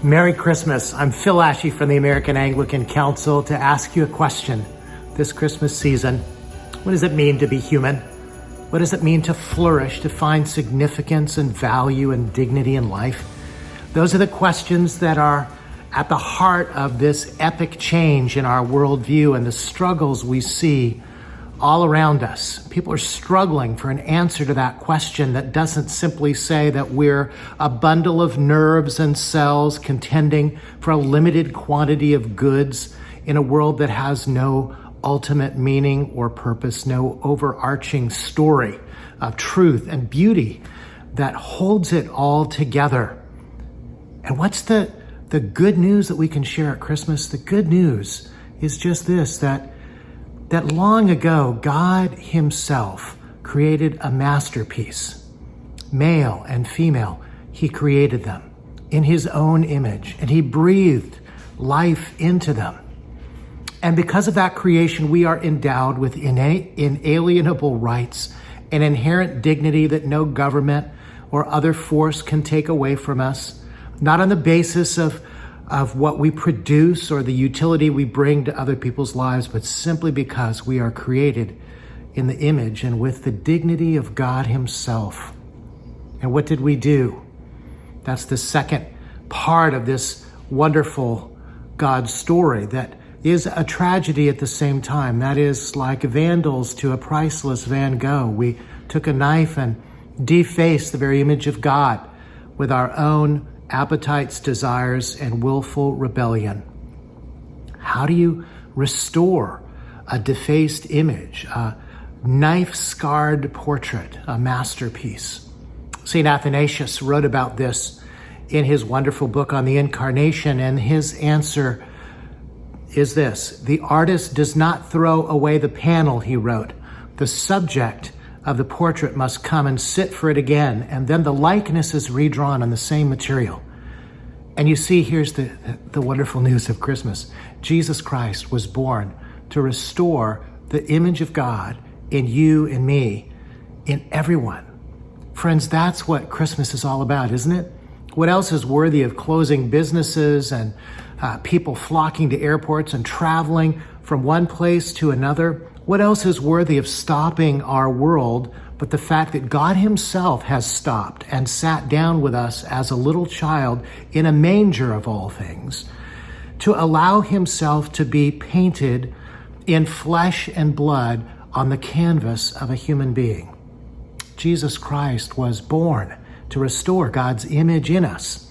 Merry Christmas. I'm Phil from the American Anglican Council to ask you a question this Christmas season. What does it mean to be human? What does it mean to flourish, to find significance and value and dignity in life? Those are the questions that are at the heart of this epic change in our worldview and the struggles we see all around us. People are struggling for an answer to that question that doesn't simply say that we're a bundle of nerves and cells contending for a limited quantity of goods in a world that has no ultimate meaning or purpose, no overarching story of truth and beauty that holds it all together. And what's the good news that we can share at Christmas? The good news is just this, that long ago, God himself created a masterpiece. Male and female, he created them in his own image, and he breathed life into them. And because of that creation, we are endowed with inalienable rights and inherent dignity that no government or other force can take away from us, not on the basis of what we produce or the utility we bring to other people's lives, but simply because we are created in the image and with the dignity of God himself. And what did we do? That's the second part of this wonderful God story that is a tragedy at the same time. That is like vandals to a priceless Van Gogh. We took a knife and defaced the very image of God with our own appetites, desires, and willful rebellion. How do you restore a defaced image, a knife-scarred portrait, a masterpiece? St. Athanasius wrote about this in his wonderful book on the incarnation, and his answer is this: the artist does not throw away the panel, he wrote. The subject of the portrait must come and sit for it again, and then the likeness is redrawn on the same material. And you see, here's the wonderful news of Christmas. Jesus Christ was born to restore the image of God in you and me, in everyone. Friends, that's what Christmas is all about, isn't it? What else is worthy of closing businesses and people flocking to airports and traveling from one place to another? What else is worthy of stopping our world but the fact that God himself has stopped and sat down with us as a little child in a manger of all things to allow himself to be painted in flesh and blood on the canvas of a human being? Jesus Christ was born to restore God's image in us,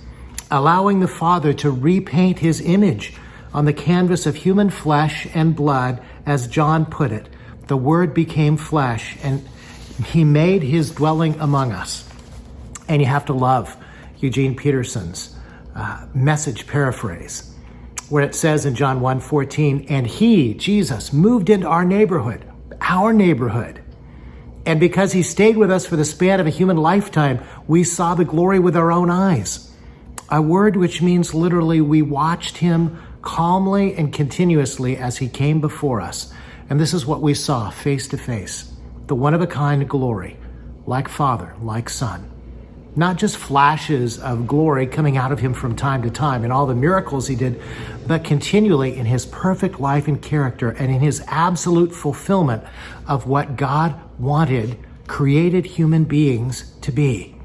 allowing the Father to repaint his image on the canvas of human flesh and blood. As John put it, the Word became flesh and he made his dwelling among us. And you have to love Eugene Peterson's message paraphrase, where it says in John 1:14, and he, Jesus, moved into our neighborhood. And because he stayed with us for the span of a human lifetime, we saw the glory with our own eyes. A word which means literally we watched him calmly and continuously as he came before us. And this is what we saw face to face: the one-of-a-kind glory, like Father, like Son. Not just flashes of glory coming out of him from time to time and all the miracles he did, but continually in his perfect life and character and in his absolute fulfillment of what God wanted created human beings to be.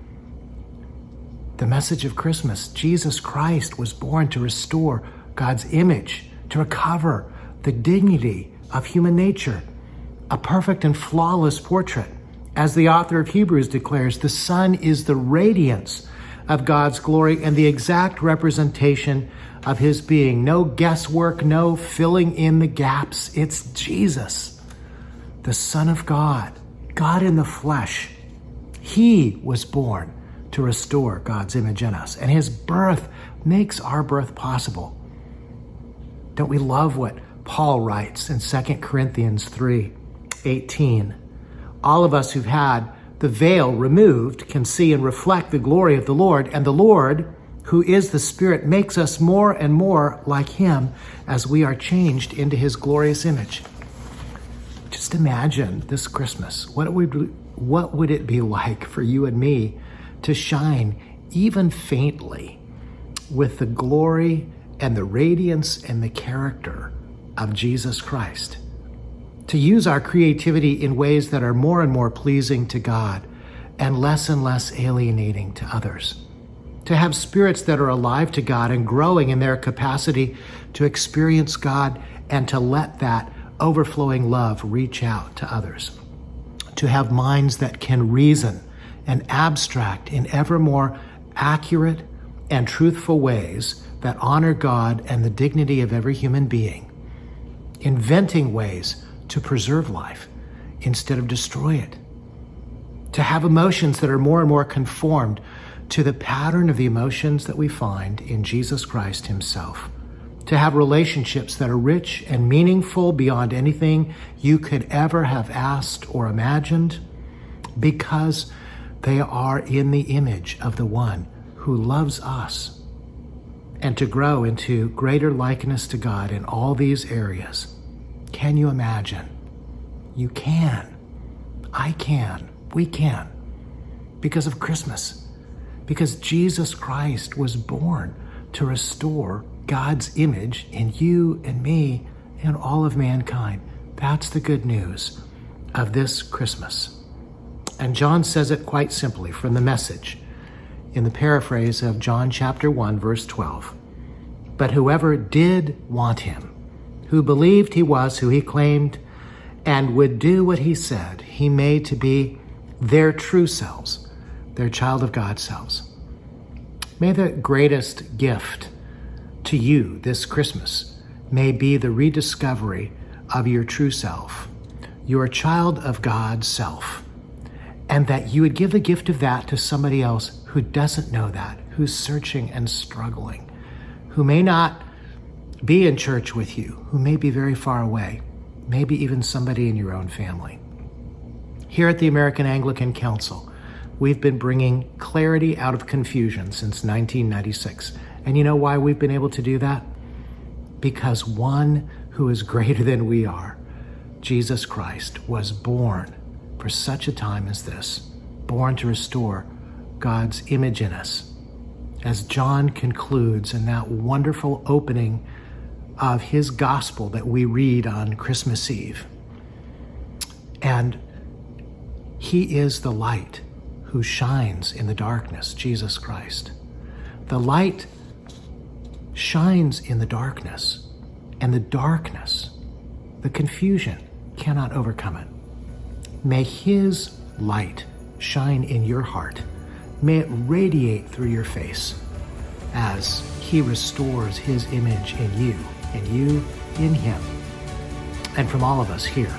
The message of Christmas: Jesus Christ was born to restore God's image, to recover the dignity of human nature, a perfect and flawless portrait. As the author of Hebrews declares, the Son is the radiance of God's glory and the exact representation of his being. No guesswork, no filling in the gaps. It's Jesus, the Son of God, God in the flesh. He was born to restore God's image in us, and his birth makes our birth possible. Don't we love what Paul writes in 2 Corinthians 3:18? All of us who've had the veil removed can see and reflect the glory of the Lord, and the Lord, who is the Spirit, makes us more and more like him as we are changed into his glorious image. Just imagine this Christmas. What would it be like for you and me to shine even faintly with the glory and the radiance and the character of Jesus Christ. To use our creativity in ways that are more and more pleasing to God and less alienating to others. To have spirits that are alive to God and growing in their capacity to experience God and to let that overflowing love reach out to others. To have minds that can reason and abstract in ever more accurate and truthful ways that honor God and the dignity of every human being. Inventing ways to preserve life instead of destroy it. To have emotions that are more and more conformed to the pattern of the emotions that we find in Jesus Christ himself. To have relationships that are rich and meaningful beyond anything you could ever have asked or imagined, because they are in the image of the one who loves us. And to grow into greater likeness to God in all these areas. Can you imagine? You can. I can. We can. Because of Christmas. Because Jesus Christ was born to restore God's image in you and me and all of mankind. That's the good news of this Christmas. And John says it quite simply from the Message in the paraphrase of John chapter 1, verse 12. But whoever did want him, who believed he was who he claimed, and would do what he said, he made to be their true selves, their child of God selves. May the greatest gift to you this Christmas may be the rediscovery of your true self, your child of God self, and that you would give the gift of that to somebody else who doesn't know that, who's searching and struggling, who may not be in church with you, who may be very far away, maybe even somebody in your own family. Here at the American Anglican Council, we've been bringing clarity out of confusion since 1996. And you know why we've been able to do that? Because one who is greater than we are, Jesus Christ, was born for such a time as this, born to restore God's image in us. As John concludes in that wonderful opening of his gospel that we read on Christmas Eve. And he is the light who shines in the darkness, Jesus Christ. The light shines in the darkness, and the darkness, the confusion, cannot overcome it. May his light shine in your heart. May it radiate through your face as he restores his image in you, and you in him. And from all of us here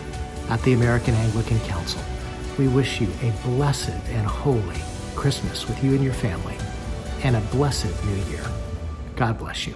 at the American Anglican Council, we wish you a blessed and holy Christmas with you and your family, and a blessed New Year. God bless you.